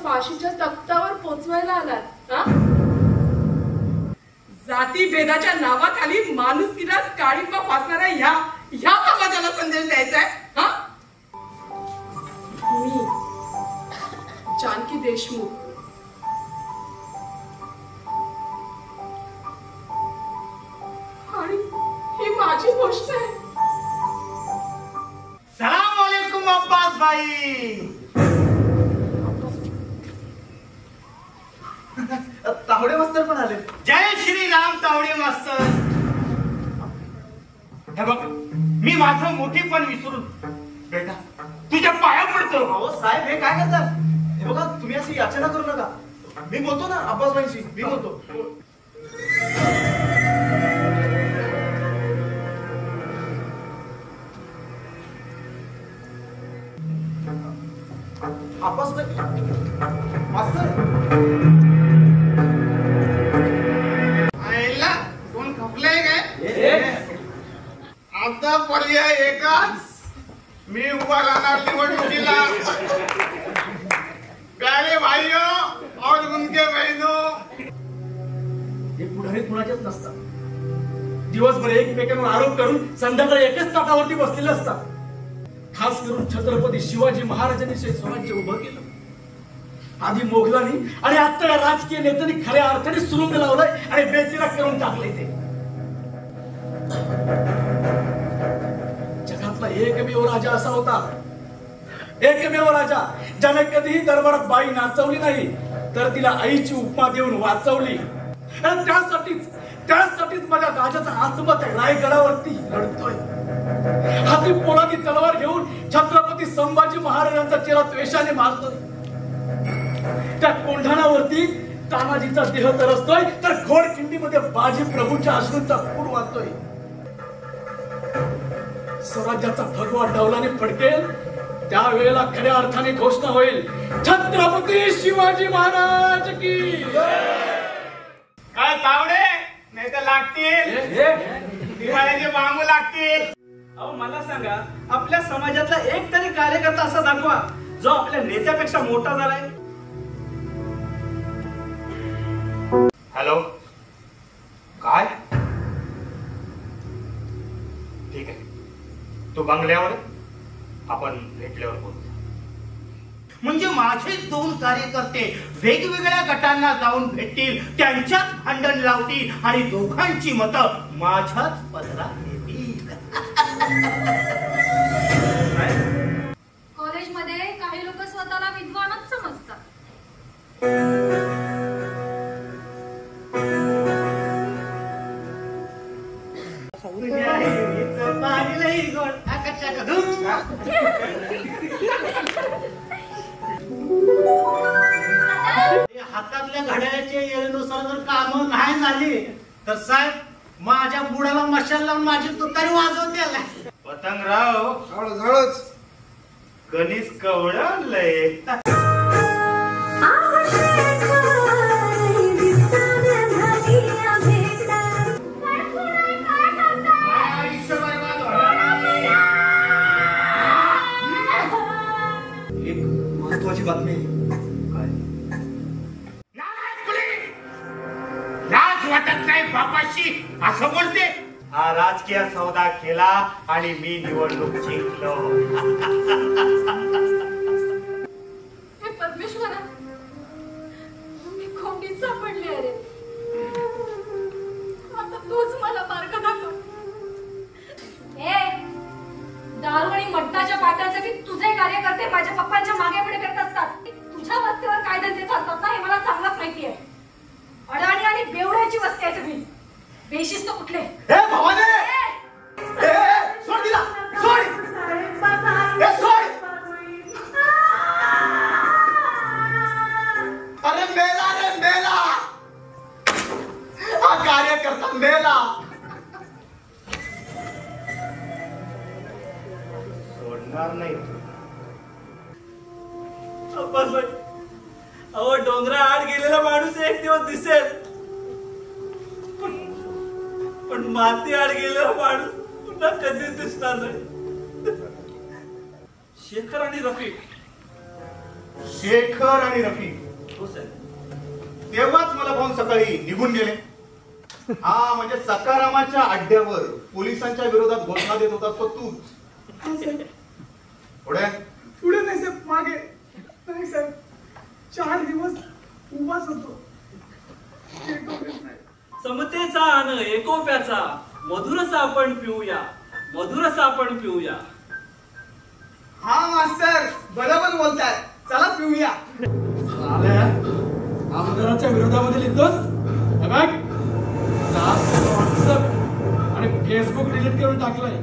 फाशीच्या तख्तावर पोचवायला आलात? जाती भेदाच्या नावाखाली माणुसकीला काळिंबा फासणाऱ्या ह्या समाजाला संदेश द्यायचा आहे? मी जानकी देशमुख आणि ही माझी गोष्ट आहे. सलाम वालेकुम अब्बास भाई. तावडे मास्तर पण आले. जय श्री राम तावडे मास्तर. हे बघ, मी माझं मोठेपण विसरून बेटा तुझ्या पाया पडतो. अहो साहेब हे काय करतात? हे बघा तुम्ही अशी याचना करू नका. मी बोलतो ना अब्बास भाईशी. मी बोलतो. अब्बास भाई मास्तर. आईला कोण खपलंय काय? आता पर्याय एकाच. मी उभा राहणार निवडणुकीला. प्यारे भाइयों और उनके बहनों. हे पुढारी कुणाचेच नसतात. दिवसभर एकमेकांवर आरोप करून संध्याकाळी एकच ताटावरती बसलेले असतात. खास करून छत्रपती शिवाजी महाराजांनी स्वराज्य उभं केलं. आधी मोगलांनी आणि आता या राजकीय नेत्यांनी खऱ्या अर्थाने सुरुंग लावलाय आणि बेचिराग करून टाकले. ते जगातला एकमेव राजा असा होता, एकमेव राजा ज्याने कधीही दरबारात बाई नाचवली नाही तर तिला आईची उपमा देऊन वाचवली. आणि त्यासाठीच माझ्या राजाचा आत्मा त्या रायगडावरती लढतोय. हाती पोळाची तलवार घेऊन छत्रपती संभाजी महाराजांचा चेहरा द्वेषाने मारतोय. त्या कोंढाणावरती तानाजीचा देह तरसतोय तर घोडखिंडीमध्ये बाजी प्रभूच्या अश्रूंचा पूर वाहतोय. स्वराज्याचा भगवा डौलाने फडकेल त्यावेळेला खऱ्या अर्थाने घोषणा होईल, छत्रपती शिवाजी महाराज की. काय तावडे नाही तर लागतील दिवाळीचे बांबू लागतील. अहो मला सांगा, आपल्या समाजातला एक तरी कार्यकर्ता असा दाखवा जो आपल्या नेत्यापेक्षा मोठा झालाय. हॅलो, काय? ठीक आहे, तू बंगल्यावर आपण भेटल्यावर बोलू. म्हणजे माझे दोन कार्यकर्ते वेगवेगळ्या गटांना जाऊन भेटतील, त्यांच्यात भांडण लावतील आणि दोघांची मतं माझ्याच पदरात येतील. कॉलेजमध्ये काही लोक स्वतःला विद्वानच समजतात. हातातल्या घड्याळाच्या येळेनुसार जर काम नाही झाली तर साहेब माझ्या बुडाला मशाल लावून माझी तुतारी वाजवते. पतंगराव हळूच गणेश कवळलंय. एक महत्वाची बातमी. लाज वाटत नाही बापाशी असं बोलते? हा राजकीय सौदा केला आणि मी निवडणूक जिंकलो. हे परमेश्वरा, मी खोटीत सापडली. अरे आता तूच मला मार्ग दाखव. दारू आणि मटणाच्या पाट्यासाठी तुझे कार्यकर्ते माझ्या पप्पांच्या मागे पुढे करत असतात. तुझ्या वस्तीवर काय धंदे चालतात ना हे मला चांगलंच माहिती आहे. अडाणी आणि बेवड्याची वस्ती आहे सगळी. बेशिस्त कुठले? सोड तिला, सोड. सोड. अरे मेला, रे मेला. हा कार्यकर्ता मेला. सोडणार नाही. अहो डोंगरा आड गेलेला माणूस एक दिवस दिसेल, पण माती आड गेलेला माणूस पुन्हा कधीच दिसणार नाही. शेखर आणि रफिक शेखर आणि रफी हो साहेब. तेव्हाच मला पाहून सकाळी निघून गेले. हा म्हणजे सकारामाच्या अड्ड्यावर पोलिसांच्या विरोधात घोषणा देत होता तो तूच. पुढे पुढे नाही साहेब, मागे नाही साहेब. 4 दिवस उपास होतो. समतेचा अन एकोप्याचा मधुरसा आपण पिऊया, मधुरसा आपण पिऊया. हा मास्तर बरोबर बोलताय, चला पिऊया. आल्या आमदाराच्या विरोधामध्ये लिहितोस बघ. व्हॉट्सअप आणि फेसबुक डिलीट करून टाकलंय.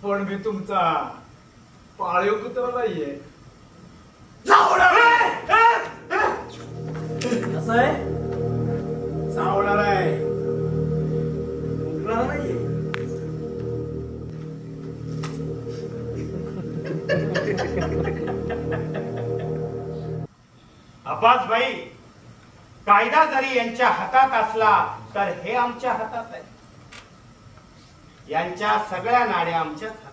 पण मी तुमचा पाळीव कुत्रा नाहीये. कसं आहे? चावणार आहे, उकळणार नाहीये. अब्बास भाई, कायदा जरी यांच्या हातात असला तर हे आमच्या हातात आहे. यांच्या सगळ्या नाड्या आमच्याच.